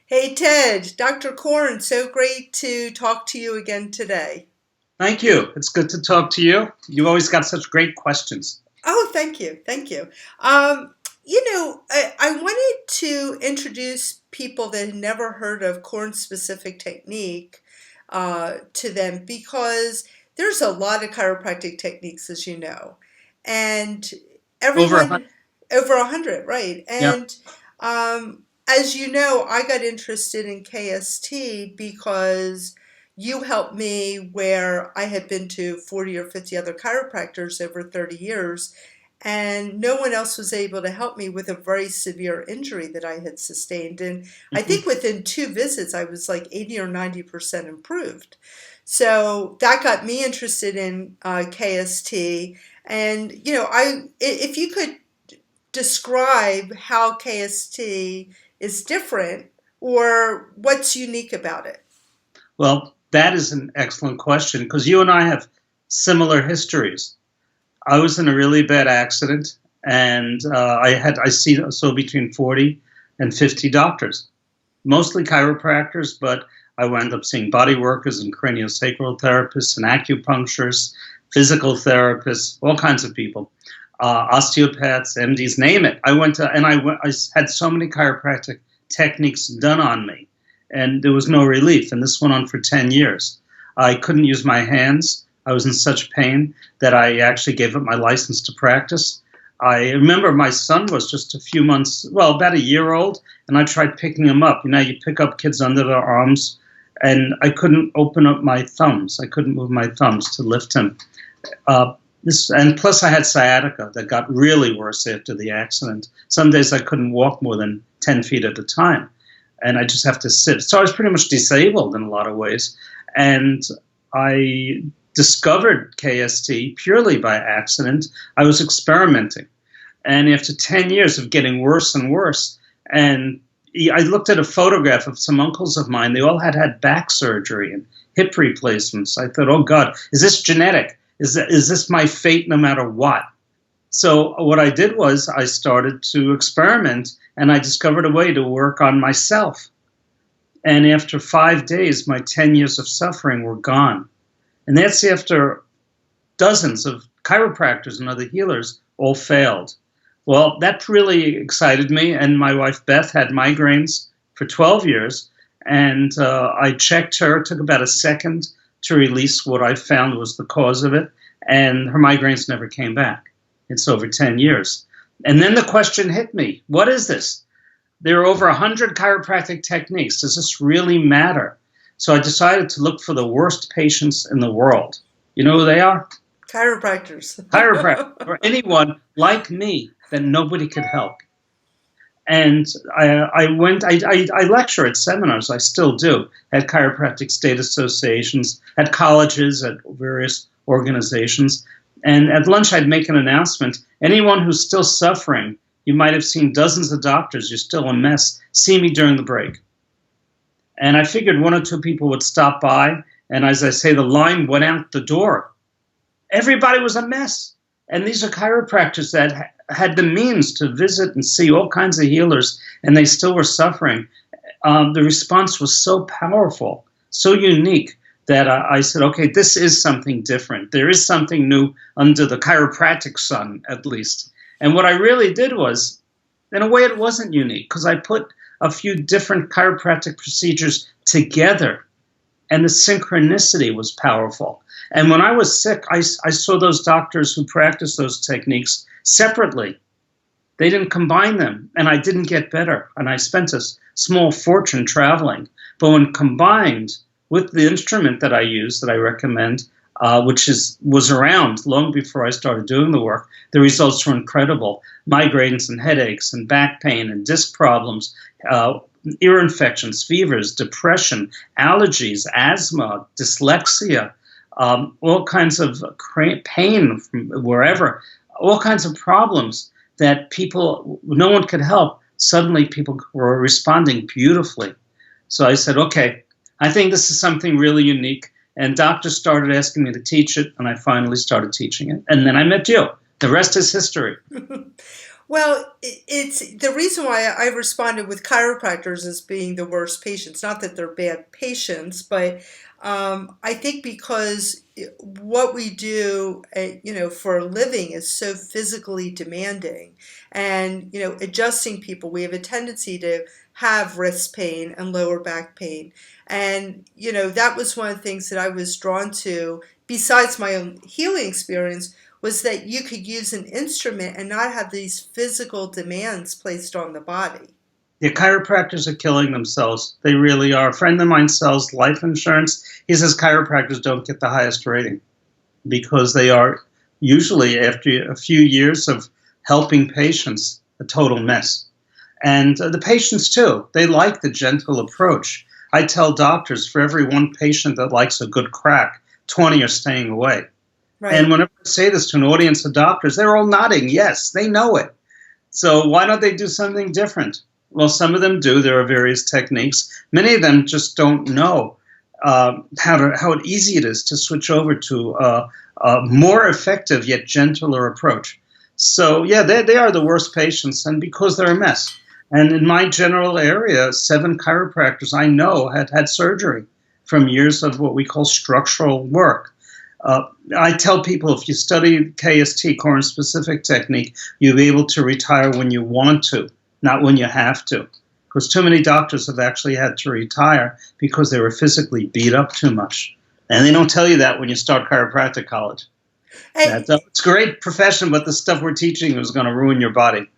Hey Ted, Dr. Koren, so great to talk to you again today. Thank you. It's good to talk to you. You always got such great questions. Oh, thank you, thank you. I wanted to introduce people that had never heard of Koren-specific technique to them because there's a lot of chiropractic techniques, as you know, and Over a hundred. everyone over 100, right? Yeah. And as you know, I got interested in KST because you helped me where I had been to 40 or 50 other chiropractors over 30 years, and no one else was able to help me with a very severe injury that I had sustained. And I Mhm. think within 2 visits, I was like 80 or 90% improved. So that got me interested in KST. And, if you could describe how KST is different or what's unique about it. Well, that is an excellent question because you and I have similar histories. I was in a really bad accident, and I saw between 40 and 50 doctors, mostly chiropractors, but I wound up seeing body workers and craniosacral therapists and acupuncturists, physical therapists, all kinds of people, osteopaths, MDs, name it. I had so many chiropractic techniques done on me, and there was no relief. And this went on for 10 years. I couldn't use my hands. I was in such pain that I actually gave up my license to practice. I remember my son was just a few months, well, about a year old, and I tried picking him up. You know, you pick up kids under their arms, and I couldn't open up my thumbs. I couldn't move my thumbs to lift him. Uh, and plus, I had sciatica that got really worse after the accident. Some days I couldn't walk more than 10 feet at a time, and I just have to sit. So I was pretty much disabled in a lot of ways. And I discovered KST purely by accident. I was experimenting. And after 10 years of getting worse and worse, and I looked at a photograph of some uncles of mine. They all had back surgery and hip replacements. I thought, oh God, is this genetic? Is this my fate no matter what? So what I did was I started to experiment, and I discovered a way to work on myself. And after 5 days, my 10 years of suffering were gone. And that's after dozens of chiropractors and other healers all failed. Well, that really excited me. And my wife, Beth, had migraines for 12 years. And I checked her. It took about a second to release what I found was the cause of it. And her migraines never came back. It's over 10 years. And then the question hit me, what is this? There are over 100 chiropractic techniques. Does this really matter? So I decided to look for the worst patients in the world. You know who they are? Chiropractors. Chiropractors, or anyone like me that nobody could help. And I lecture at seminars, I still do, at chiropractic state associations, at colleges, at various organizations. And at lunch, I'd make an announcement. Anyone who's still suffering, you might have seen dozens of doctors, you're still a mess, see me during the break. And I figured one or two people would stop by. And as I say, the line went out the door. Everybody was a mess. And these are chiropractors that had the means to visit and see all kinds of healers, and they still were suffering. The response was so powerful, so unique, that I said, okay, this is something different. There is something new under the chiropractic sun, at least. And what I really did was, in a way, it wasn't unique, because I put a few different chiropractic procedures together, and the synchronicity was powerful. And when I was sick, I saw those doctors who practiced those techniques separately. They didn't combine them, and I didn't get better. And I spent a small fortune traveling. But when combined with the instrument that I use, that I recommend, which was around long before I started doing the work, the results were incredible. Migraines and headaches and back pain and disc problems, ear infections, fevers, depression, allergies, asthma, dyslexia, all kinds of pain from wherever, all kinds of problems that no one could help. Suddenly people were responding beautifully. So I said, okay, I think this is something really unique. And doctors started asking me to teach it, and I finally started teaching it. And then I met you. The rest is history. Well, it's the reason why I responded with chiropractors as being the worst patients. Not that they're bad patients, but I think because what we do, for a living is so physically demanding, and adjusting people, we have a tendency to have wrist pain and lower back pain, and that was one of the things that I was drawn to. Besides my own healing experience, was that you could use an instrument and not have these physical demands placed on the body. The chiropractors are killing themselves. They really are. A friend of mine sells life insurance. He says chiropractors don't get the highest rating because they are usually, after a few years of helping patients, a total mess. And the patients, too, they like the gentle approach. I tell doctors for every one patient that likes a good crack, 20 are staying away. And Right. whenever I say this to an audience of doctors, they're all nodding. Yes, they know it. So why don't they do something different? Well, some of them do. There are various techniques. Many of them just don't know how easy it is to switch over to a more effective yet gentler approach. So yeah, they are the worst patients, and because they're a mess. And in my general area, 7 chiropractors I know had surgery from years of what we call structural work. Uh, I tell people if you study KST, Koren specific technique, you'll be able to retire when you want to, not when you have to. Because too many doctors have actually had to retire because they were physically beat up too much. And they don't tell you that when you start chiropractic college. And That it's a great profession, but the stuff we're teaching is going to ruin your body.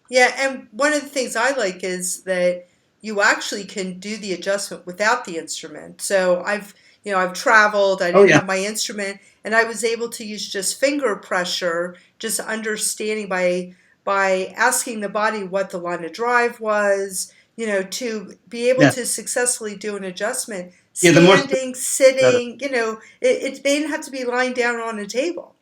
yeah, and one of the things I like is that you actually can do the adjustment without the instrument. So I've traveled, I Oh didn't yeah, have my instrument, and I was able to use just finger pressure, just understanding by asking the body what the line of drive was, to be able yeah, to successfully do an adjustment, yeah. The more specific, standing, the better. sitting, they didn't have to be lying down on a table.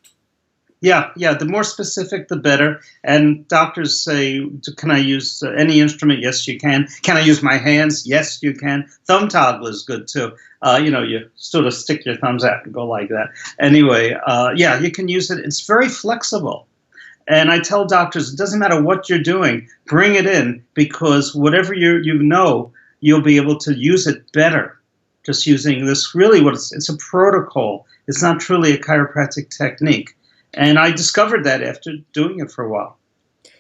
Yeah, yeah. The more specific, the better. And doctors say, "Can I use any instrument?" Yes, you can. Can I use my hands? Yes, you can. Thumb toggle is good too. You sort of stick your thumbs out and go like that. Anyway, yeah, you can use it. It's very flexible. And I tell doctors, it doesn't matter what you're doing, bring it in because whatever you know, you'll be able to use it better. Just using this, really, it's a protocol. It's not truly a chiropractic technique. And I discovered that after doing it for a while.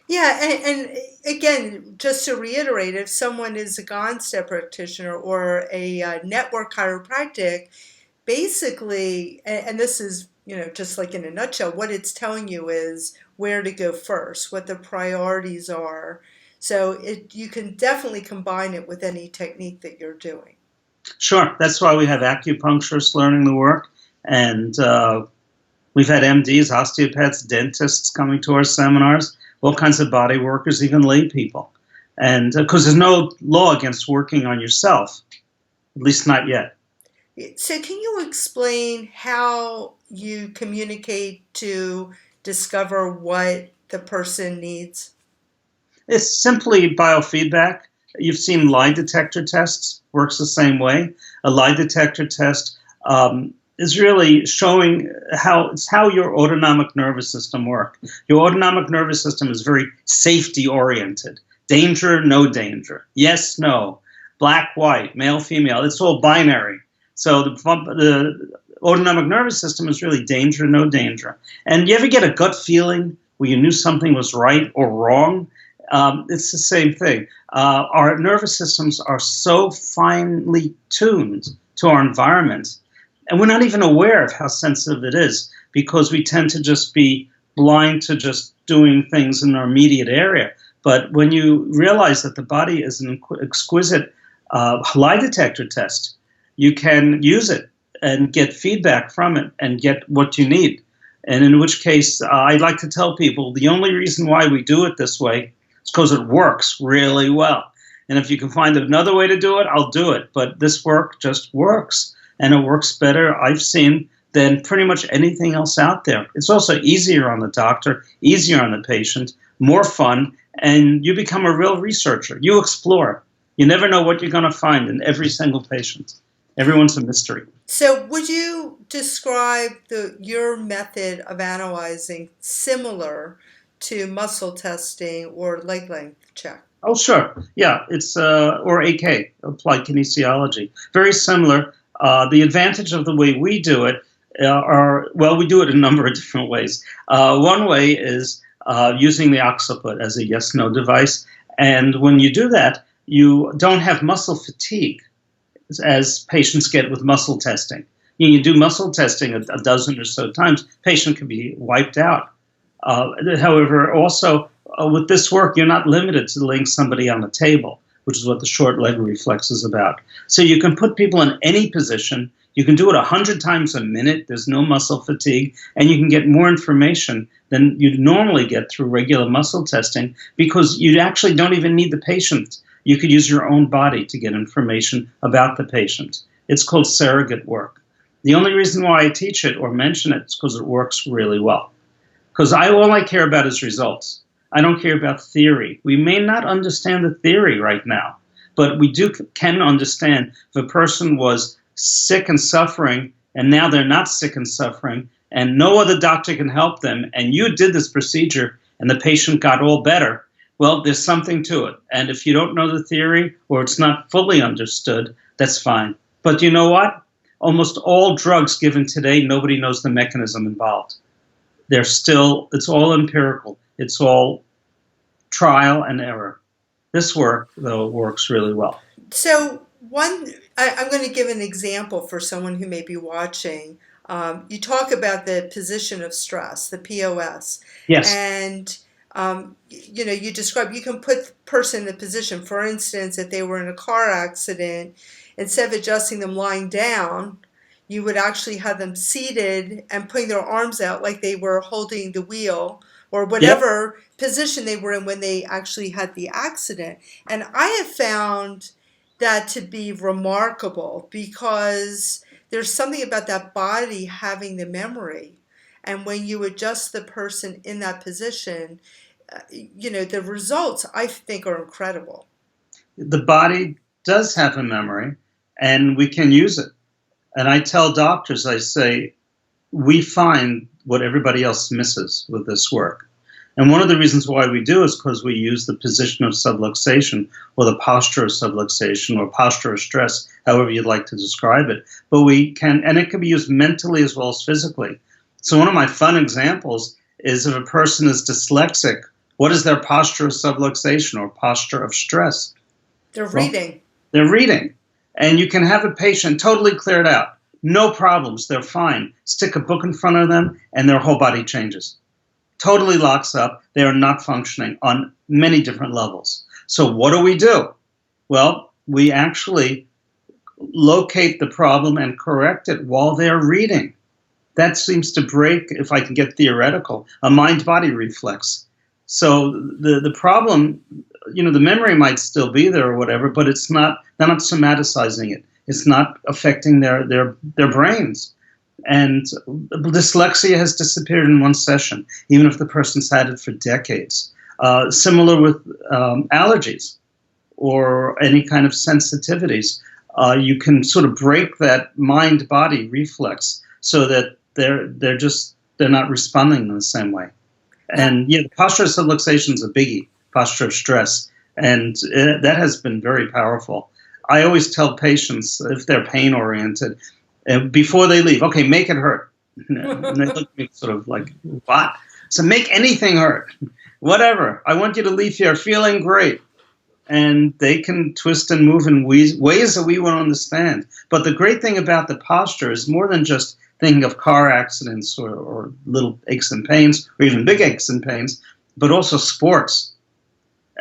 Yeah, and again, just to reiterate, if someone is a Gonstead practitioner or a network chiropractic, basically, and this is, just like in a nutshell, what it's telling you is where to go first, what the priorities are. So you can definitely combine it with any technique that you're doing. Sure, that's why we have acupuncturists learning the work, and we've had MDs, osteopaths, dentists coming to our seminars, all kinds of body workers, even lay people. And because there's no law against working on yourself, at least not yet. So, can you explain how you communicate to discover what the person needs? It's simply biofeedback. You've seen lie detector tests, works the same way. A lie detector test is really showing how your autonomic nervous system works. Your autonomic nervous system is very safety oriented. Danger, no danger. Yes, no. Black, white, male, female. It's all binary. So the autonomic nervous system is really danger, no danger. And you ever get a gut feeling where you knew something was right or wrong? It's the same thing. Our nervous systems are so finely tuned to our environment, and we're not even aware of how sensitive it is because we tend to just be blind to just doing things in our immediate area. But when you realize that the body is an exquisite lie detector test, you can use it and get feedback from it and get what you need. And in which case, I'd like to tell people the only reason why we do it this way is because it works really well. And if you can find another way to do it, I'll do it. But this work just works. And it works better, I've seen, than pretty much anything else out there. It's also easier on the doctor, easier on the patient, more fun, and you become a real researcher. You explore. You never know what you're going to find in every single patient. Everyone's a mystery. So, would you describe your method of analyzing similar to muscle testing or leg length check? Oh, sure. Yeah, it's or AK, applied kinesiology. Very similar. The advantage of the way we do it are, well, we do it a number of different ways. One way is using the occiput as a yes-no device. And when you do that, you don't have muscle fatigue as patients get with muscle testing. You do muscle testing a dozen or so times, patient can be wiped out. However, also with this work, you're not limited to laying somebody on a table, which is what the short leg reflex is about. So you can put people in any position. You can do it 100 times a minute. There's no muscle fatigue, and you can get more information than you'd normally get through regular muscle testing because you actually don't even need the patient. You could use your own body to get information about the patient. It's called surrogate work. The only reason why I teach it or mention it is because it works really well. Because all I care about is results. I don't care about theory. We may not understand the theory right now, but we can understand if a person was sick and suffering, and now they're not sick and suffering, and no other doctor can help them, and you did this procedure, and the patient got all better, well, there's something to it. And if you don't know the theory, or it's not fully understood, that's fine. But you know what? Almost all drugs given today, nobody knows the mechanism involved. It's all empirical. It's all trial and error. This work, though, works really well. So I'm going to give an example for someone who may be watching. You talk about the position of stress, the POS. Yes. And, you describe, you can put the person in the position, for instance, if they were in a car accident, instead of adjusting them lying down, you would actually have them seated and putting their arms out like they were holding the wheel or whatever position they were in when they actually had the accident. And I have found that to be remarkable because there's something about that body having the memory. And when you adjust the person in that position, the results I think are incredible. The body does have a memory and we can use it. And I tell doctors, I say, we find what everybody else misses with this work. And one of the reasons why we do is because we use the position of subluxation or the posture of subluxation or posture of stress, however you'd like to describe it. But we can, and it can be used mentally as well as physically. So one of my fun examples is if a person is dyslexic, what is their posture of subluxation or posture of stress? They're reading. They're reading. And you can have a patient totally cleared out. No problems. They're fine. Stick a book in front of them and their whole body changes. Totally locks up. They are not functioning on many different levels. So what do? Well, we actually locate the problem and correct it while they're reading. That seems to break, if I can get theoretical, a mind-body reflex. So the problem, the memory might still be there or whatever, but they're not somaticizing it. It's not affecting their brains. And dyslexia has disappeared in one session, even if the person's had it for decades. Similar with allergies or any kind of sensitivities. You can sort of break that mind-body reflex so that they're not responding in the same way. And the posture of subluxation is a biggie, posture of stress, and that has been very powerful. I always tell patients, if they're pain-oriented, before they leave, okay, make it hurt. And they look at me sort of like, what? So make anything hurt, whatever. I want you to leave here feeling great. And they can twist and move in ways that we won't understand. But the great thing about the posture is more than just thinking of car accidents or little aches and pains, or even big aches and pains, but also sports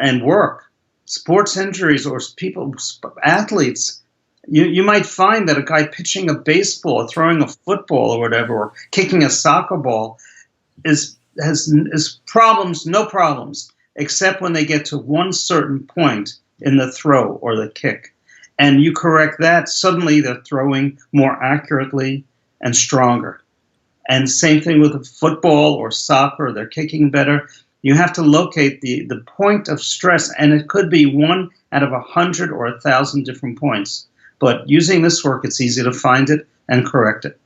and work. Sports injuries or athletes. You might find that a guy pitching a baseball or throwing a football or whatever, or kicking a soccer ball has problems, no problems, except when they get to one certain point in the throw or the kick. And you correct that, suddenly they're throwing more accurately and stronger. And same thing with football or soccer, they're kicking better. You have to locate the point of stress, and it could be 1 out of 100 or 1,000 different points. But using this work, it's easy to find it and correct it.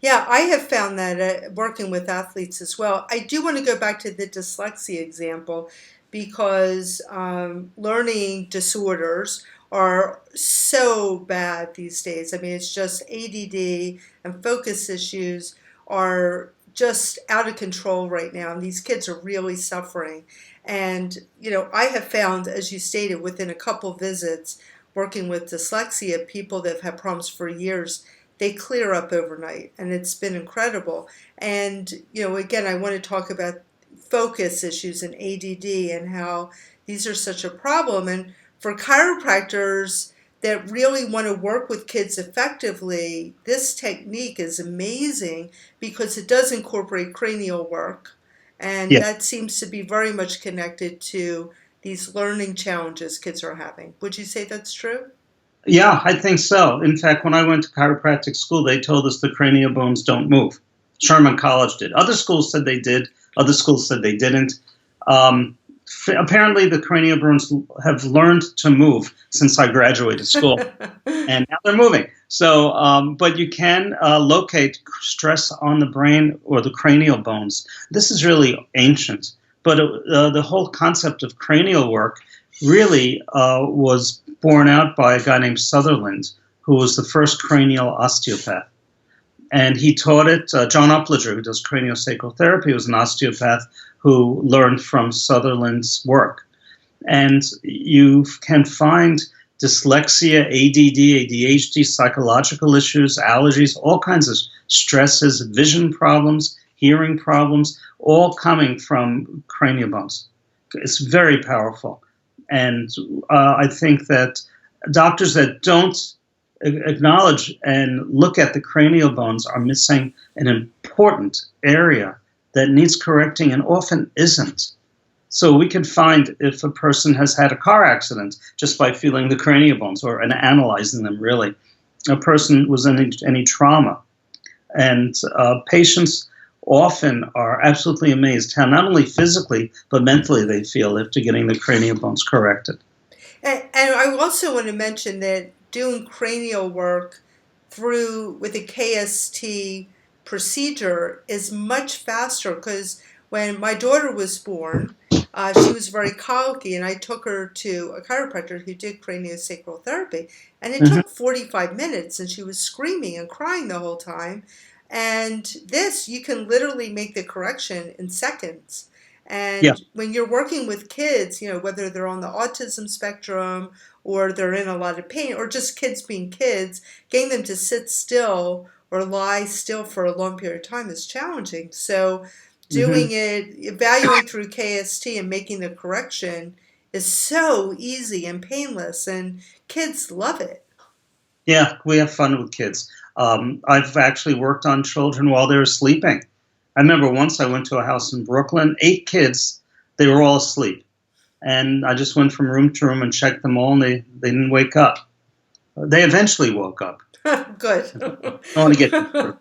Yeah, I have found that working with athletes as well. I do want to go back to the dyslexia example because learning disorders are so bad these days. I mean, it's just ADD and focus issues are just out of control right now, and these kids are really suffering. And, I have found, as you stated, within a couple visits working with dyslexia, people that have had problems for years, they clear up overnight, and it's been incredible. And again, I want to talk about focus issues and ADD and how these are such a problem. And for chiropractors that really want to work with kids effectively, this technique is amazing because it does incorporate cranial work, and Yeah. that seems to be very much connected to these learning challenges kids are having. Would you say that's true? Yeah, I think so. In fact, when I went to chiropractic school, they told us the cranial bones don't move. Sherman College did. Other schools said they did. Other schools said they didn't. Um, Apparently, the cranial bones have learned to move since I graduated school, and now they're moving. So, but you can locate stress on the brain or the cranial bones. This is really ancient, but the whole concept of cranial work really was borne out by a guy named Sutherland, who was the first cranial osteopath. And he taught it. John Upledger, who does craniosacral therapy, was an osteopath who learned from Sutherland's work. And you can find dyslexia, ADD, ADHD, psychological issues, allergies, all kinds of stresses, vision problems, hearing problems, all coming from cranial bones. It's very powerful. And I think that doctors that don't acknowledge and look at the cranial bones are missing an important area that needs correcting and often isn't. So we can find if a person has had a car accident just by feeling the cranial bones or and analyzing them really. A person was in any trauma. And patients often are absolutely amazed how not only physically but mentally they feel after getting the cranial bones corrected. And I also want to mention that doing cranial work through with a KST procedure is much faster because when my daughter was born, she was very colicky, and I took her to a chiropractor who did craniosacral therapy, and it Hmm. took 45 minutes, and she was screaming and crying the whole time. And this, you can literally make the correction in seconds. Yeah. And when you're working with kids, whether they're on the autism spectrum or they're in a lot of pain or just kids being kids, getting them to sit still or lie still for a long period of time is challenging. So doing Hmm. it, evaluating through KST and making the correction is so easy and painless, and kids love it. Yeah, we have fun with kids. I've actually worked on children while they were sleeping. I remember once I went to a house in Brooklyn, 8 kids, they were all asleep. And I just went from room to room and checked them all, and they didn't wake up. They eventually woke up. Good. I want to get deeper.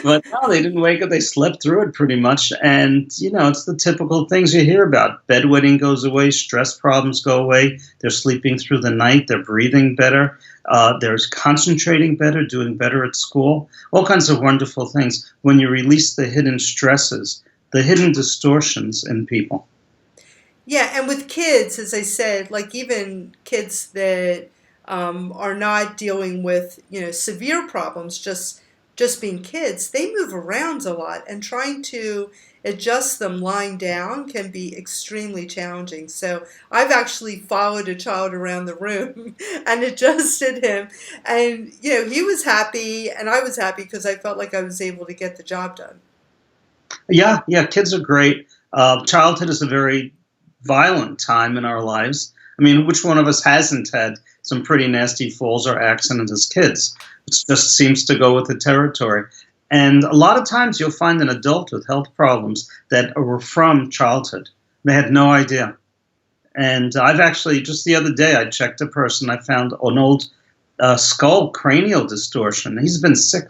But no, they didn't wake up. They slept through it pretty much. And, it's the typical things you hear about. Bedwetting goes away, stress problems go away. They're sleeping through the night. They're breathing better. They're concentrating better, doing better at school. All kinds of wonderful things when you release the hidden stresses, the hidden distortions in people. Yeah, and with kids, as I said, like even kids that are not dealing with severe problems, just being kids, they move around a lot, and trying to adjust them lying down can be extremely challenging. So I've actually followed a child around the room and adjusted him, and he was happy, and I was happy because I felt like I was able to get the job done. Yeah, yeah, kids are great. Childhood is a very violent time in our lives. I mean, which one of us hasn't had some pretty nasty falls or accidents as kids? It just seems to go with the territory. And a lot of times you'll find an adult with health problems that were from childhood. They had no idea. And I've actually, just the other day, I checked a person. I found an old skull cranial distortion. He's been sick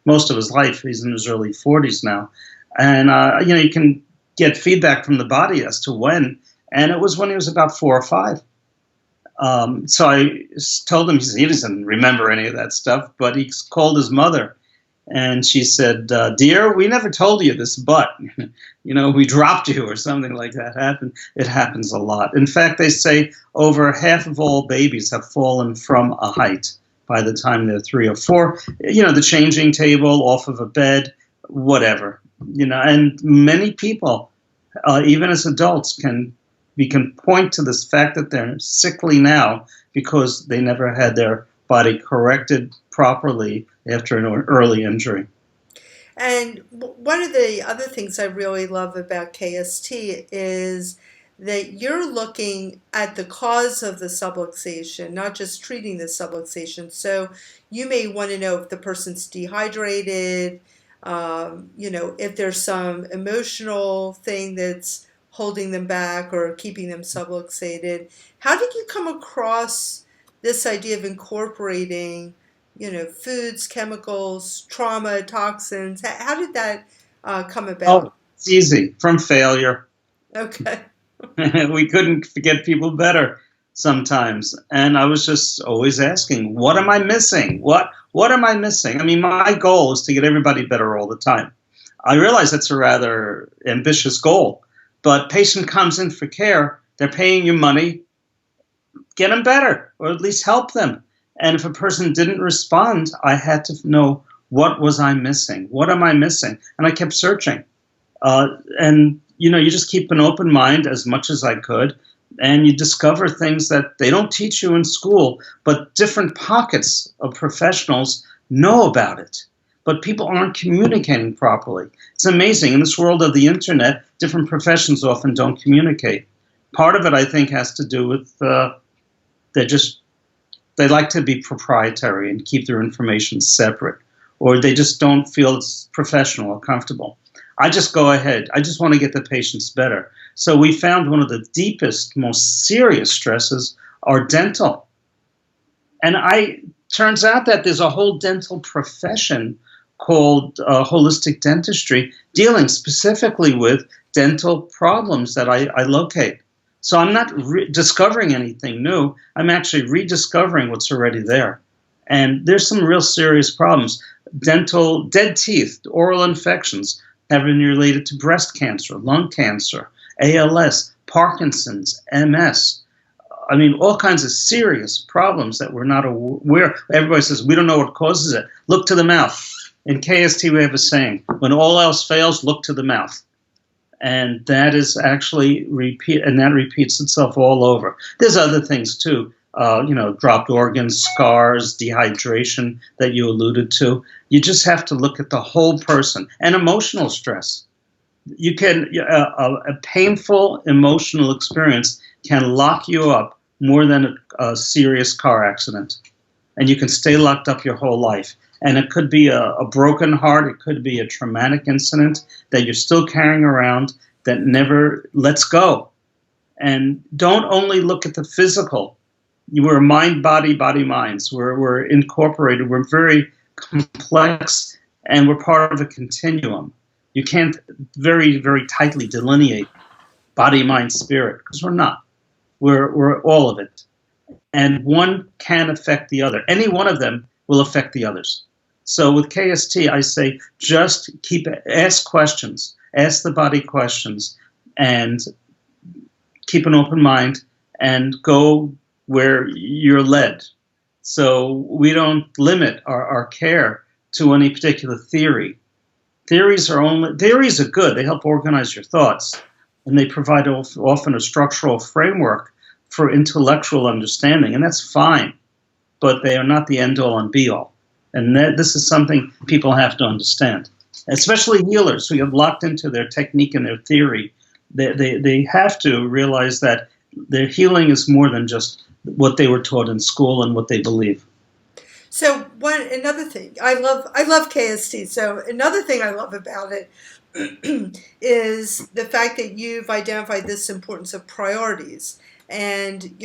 most of his life. He's in his early 40s now. And, you can get feedback from the body as to when. And it was when he was about 4 or 5. So I told him, he doesn't remember any of that stuff, but he called his mother And she said, "Dear, we never told you this, but we dropped you or something like that happened." It happens a lot. In fact, they say over half of all babies have fallen from a height by the time they're 3 or 4. The changing table, off of a bed, whatever. And many people, even as adults, we can point to this fact that they're sickly now because they never had their body corrected properly after an early injury. And one of the other things I really love about KST is that you're looking at the cause of the subluxation, not just treating the subluxation. So you may want to know if the person's dehydrated, if there's some emotional thing that's holding them back or keeping them subluxated. How did you come across this idea of incorporating foods, chemicals, trauma, toxins? How did that come Oh, about? it's easy from failure. Okay. We couldn't get people better sometimes. And I was just always asking, what am I missing? What am I missing? I mean, my goal is to get everybody better all the time. I realize that's a rather ambitious goal, but patient comes in for care, they're paying you money, get them better or at least help them. And if a person didn't respond, I had to know, what was I missing? What am I missing? And I kept searching. And you just keep an open mind as much as I could, and you discover things that they don't teach you in school, but different pockets of professionals know about it. But people aren't communicating properly. It's amazing. In this world of the internet, different professions often don't communicate. Part of it, I think, has to do with they like to be proprietary and keep their information separate, or they just don't feel it's professional or comfortable. I just go ahead. I just want to get the patients better. So we found one of the deepest, most serious stresses are dental. And turns out that there's a whole dental profession called holistic dentistry dealing specifically with dental problems that I locate. So I'm not discovering anything new. I'm actually rediscovering what's already there. And there's some real serious problems. Dental, dead teeth, oral infections have been related to breast cancer, lung cancer, ALS, Parkinson's, MS. I mean, all kinds of serious problems that we're not aware. Everybody says, we don't know what causes it. Look to the mouth. In KST, we have a saying, when all else fails, look to the mouth. And that is actually that repeats itself all over. There's other things too, dropped organs, scars, dehydration that you alluded to. You just have to look at the whole person, and emotional stress. A painful emotional experience can lock you up more than a serious car accident, and you can stay locked up your whole life. And it could be a broken heart. It could be a traumatic incident that you're still carrying around that never lets go. And don't only look at the physical. We're mind, body, body, minds. We're incorporated. We're very complex, and we're part of a continuum. You can't very, very tightly delineate body, mind, spirit, because we're not. We're all of it. And one can affect the other. Any one of them will affect the others. So with KST, I say just ask questions, ask the body questions, and keep an open mind and go where you're led. So we don't limit our care to any particular theory. Theories are good. They help organize your thoughts, and they provide often a structural framework for intellectual understanding, and that's fine. But they are not the end-all and be-all. And this is something people have to understand, especially healers who have locked into their technique and their theory. They have to realize that their healing is more than just what they were taught in school and what they believe. So another thing I love KST. So another thing I love about it is the fact that you've identified this importance of priorities. And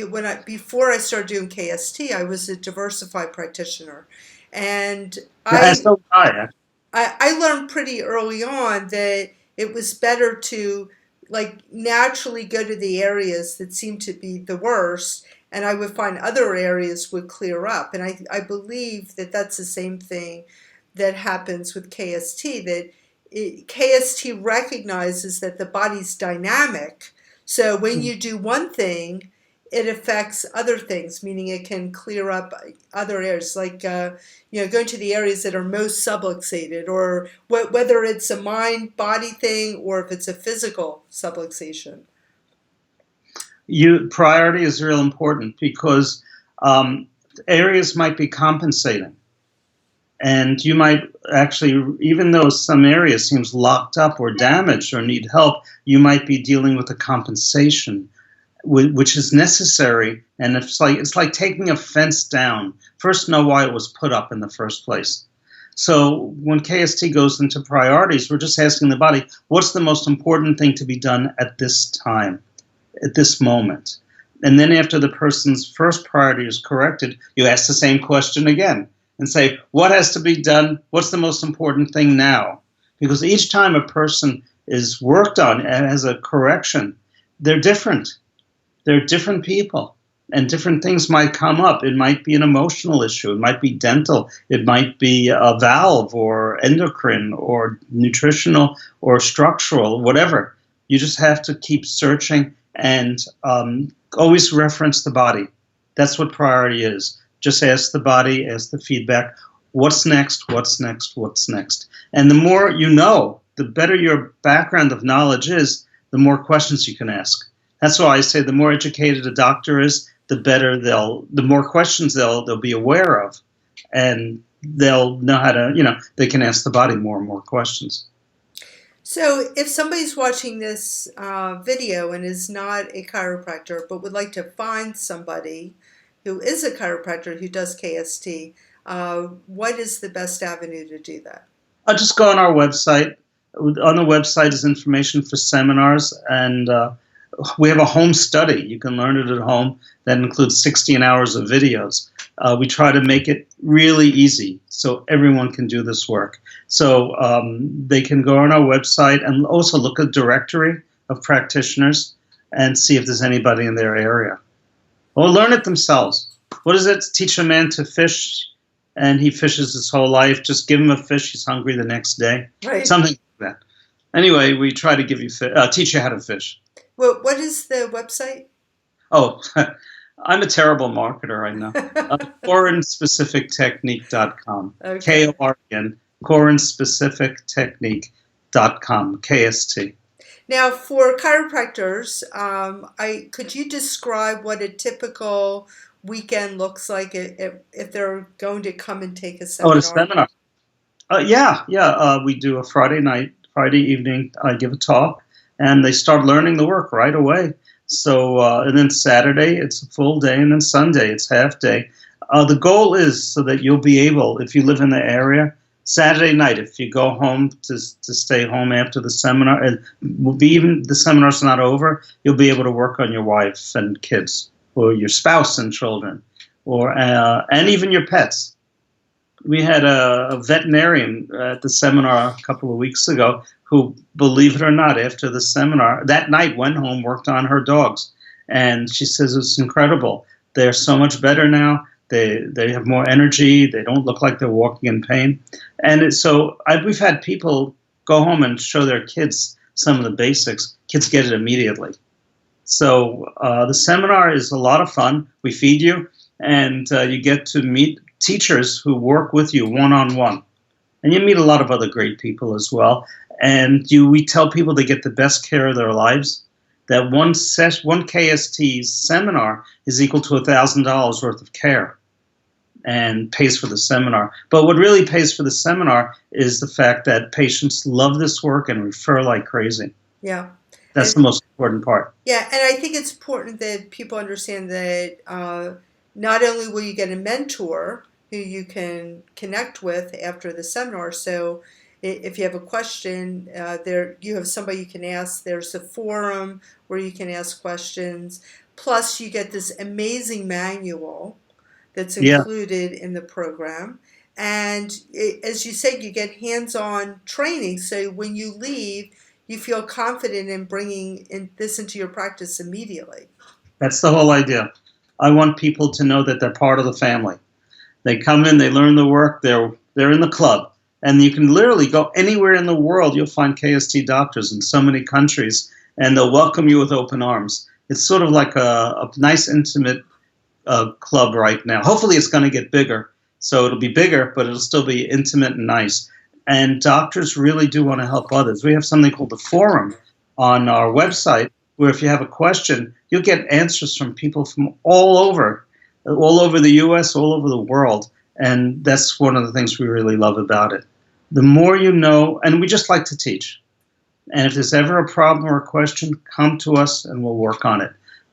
before I started doing KST, I was a diversified practitioner, and Yeah, so I learned pretty early on that it was better to naturally go to the areas that seemed to be the worst, and I would find other areas would clear up. And I believe that that's the same thing that happens with KST, that KST recognizes that the body's dynamic. So when you do one thing, it affects other things, meaning it can clear up other areas, like going to the areas that are most subluxated, or whether it's a mind-body thing or if it's a physical subluxation. Priority is real important because areas might be compensating. And you might actually, even though some area seems locked up or damaged or need help, you might be dealing with a compensation, which is necessary. And it's like taking a fence down. First, know why it was put up in the first place. So when KST goes into priorities, we're just asking the body, what's the most important thing to be done at this time, at this moment? And then after the person's first priority is corrected, you ask the same question again and say, what has to be done? What's the most important thing now? Because each time a person is worked on and has a correction, they're different. They're different people, and different things might come up. It might be an emotional issue. It might be dental. It might be a valve or endocrine or nutritional or structural, whatever. You just have to keep searching and always reference the body. That's what priority is. Just ask the body, ask the feedback, what's next, what's next, what's next. And the more you know, the better your background of knowledge is, the more questions you can ask. That's why I say the more educated a doctor is, the more questions they'll be aware of. And they'll know how to, they can ask the body more and more questions. So if somebody's watching this video and is not a chiropractor but would like to find somebody who is a chiropractor who does KST, what is the best avenue to do that? I'll just go on our website. On the website is information for seminars, and we have a home study. You can learn it at home. That includes 16 hours of videos. We try to make it really easy so everyone can do this work. So they can go on our website and also look at a directory of practitioners and see if there's anybody in their area. Or learn it themselves. What is it? Teach a man to fish, and he fishes his whole life. Just give him a fish, he's hungry the next day. Right. Something like that. Anyway, we try to teach you how to fish. Well, what is the website? Oh, I'm a terrible marketer, I know. KorenSpecificTechnique.com. Okay. KORN, KorenSpecificTechnique.com, KST. Now, for chiropractors, could you describe what a typical weekend looks like if they're going to come and take a seminar? Oh, a seminar. We do a Friday evening, I give a talk, and they start learning the work right away. So, and then Saturday, it's a full day, and then Sunday, it's half day. The goal is so that you'll be able, if you live in the area, Saturday night, if you go home to stay home after the seminar, even the seminar's not over, you'll be able to work on your wife and kids, or your spouse and children, and even your pets. We had a veterinarian at the seminar a couple of weeks ago who, believe it or not, after the seminar, that night went home, worked on her dogs. And she says it's incredible. They're so much better now. They have more energy. They don't look like they're walking in pain. And we've had people go home and show their kids some of the basics. Kids get it immediately. So the seminar is a lot of fun. We feed you, and you get to meet teachers who work with you one-on-one. And you meet a lot of other great people as well. And we tell people they get the best care of their lives, that one KST seminar is equal to $1,000 worth of care and pays for the seminar. But what really pays for the seminar is the fact that patients love this work and refer like crazy. Yeah. That's the most important part. Yeah, and I think it's important that people understand that not only will you get a mentor who you can connect with after the seminar, so if you have a question, you have somebody you can ask. There's a forum where you can ask questions. Plus, you get this amazing manual that's included in the program. And as you said, you get hands-on training. So when you leave, you feel confident in bringing this into your practice immediately. That's the whole idea. I want people to know that they're part of the family. They come in, they learn the work, they're in the club. And you can literally go anywhere in the world. You'll find KST doctors in so many countries, and they'll welcome you with open arms. It's sort of like a nice, intimate club right now. Hopefully, it's going to get bigger. So it'll be bigger, but it'll still be intimate and nice. And doctors really do want to help others. We have something called the forum on our website, where if you have a question, you'll get answers from people from all over the U.S., all over the world. And that's one of the things we really love about it. The more you know, and we just like to teach. And if there's ever a problem or a question, come to us and we'll work on it.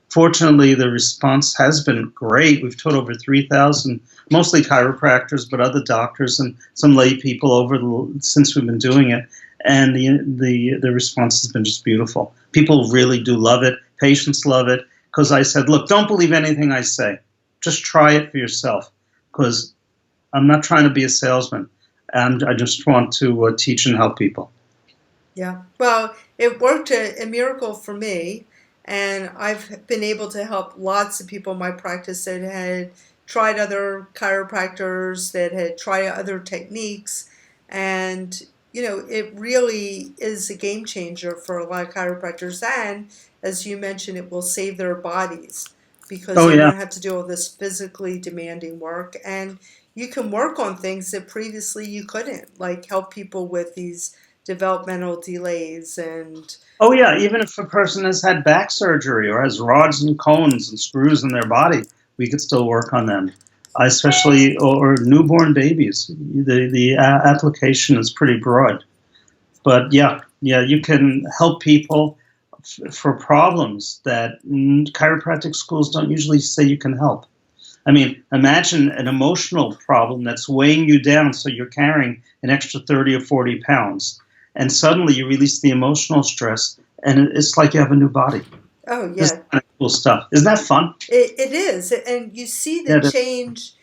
Fortunately, the response has been great. We've taught over 3,000, mostly chiropractors, but other doctors and some lay people since we've been doing it. And the response has been just beautiful. People really do love it. Patients love it. Because I said, look, don't believe anything I say. Just try it for yourself. Because I'm not trying to be a salesman. I just want to teach and help people. Yeah. Well, it worked a miracle for me. And I've been able to help lots of people in my practice that had tried other chiropractors, that had tried other techniques. And, it really is a game changer for a lot of chiropractors. And as you mentioned, it will save their bodies because Oh, they yeah. won't have to do all this physically demanding work. And you can work on things that previously you couldn't, like help people with these developmental delays and Oh, yeah. Even if a person has had back surgery or has rods and cones and screws in their body, we could still work on them. Especially or newborn babies. The application is pretty broad. But yeah, you can help people for problems that chiropractic schools don't usually say you can help. I mean, imagine an emotional problem that's weighing you down so you're carrying an extra 30 or 40 pounds. And suddenly you release the emotional stress, and it's like you have a new body. oh This yeah, is kind of cool stuff. Isn't that fun? it is. And you see the Yeah, change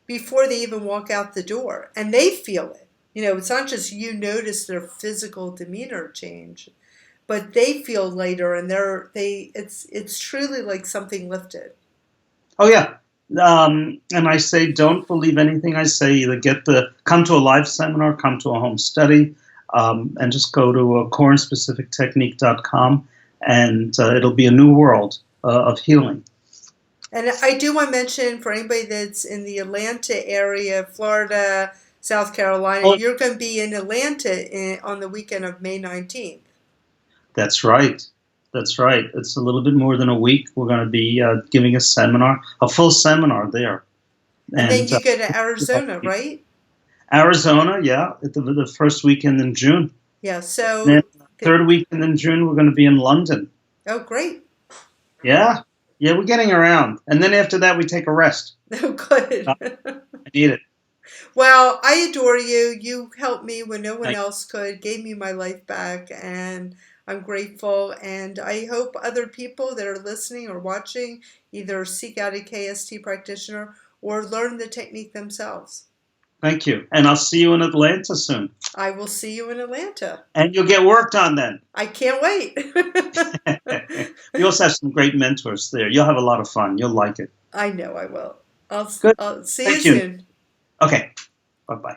before they even walk out the door, and they feel it. It's not just you notice their physical demeanor change, but they feel lighter, and it's truly like something lifted. oh, yeah. And I say, don't believe anything I say. Either come to a live seminar, come to a home study, and just go to corenspecifictechnique.com, and it'll be a new world of healing. And I do want to mention for anybody that's in the Atlanta area, Florida, South Carolina, Oh, you're going to be in Atlanta on the weekend of May 19th. that's right. That's right. It's a little bit more than a week. We're going to be giving a full seminar there. And then And you go to Arizona, right? Arizona, yeah, at the first weekend in June. Yeah, And then so, third weekend in June, we're going to be in London. oh, great. Yeah, yeah, we're getting around. And then after that, we take a rest. Oh, good. I need it. Well, I adore you. You helped me when no one Thank else could, gave me my life back, and I'm grateful. And I hope other people that are listening or watching either seek out a KST practitioner or learn the technique themselves. Thank you. And I'll see you in Atlanta soon. I will see you in Atlanta. And you'll get work done then. I can't wait. We also have some great mentors there. You'll have a lot of fun. You'll like it. I know I will. Good. I'll see you Thank you. soon. Okay. Bye-bye.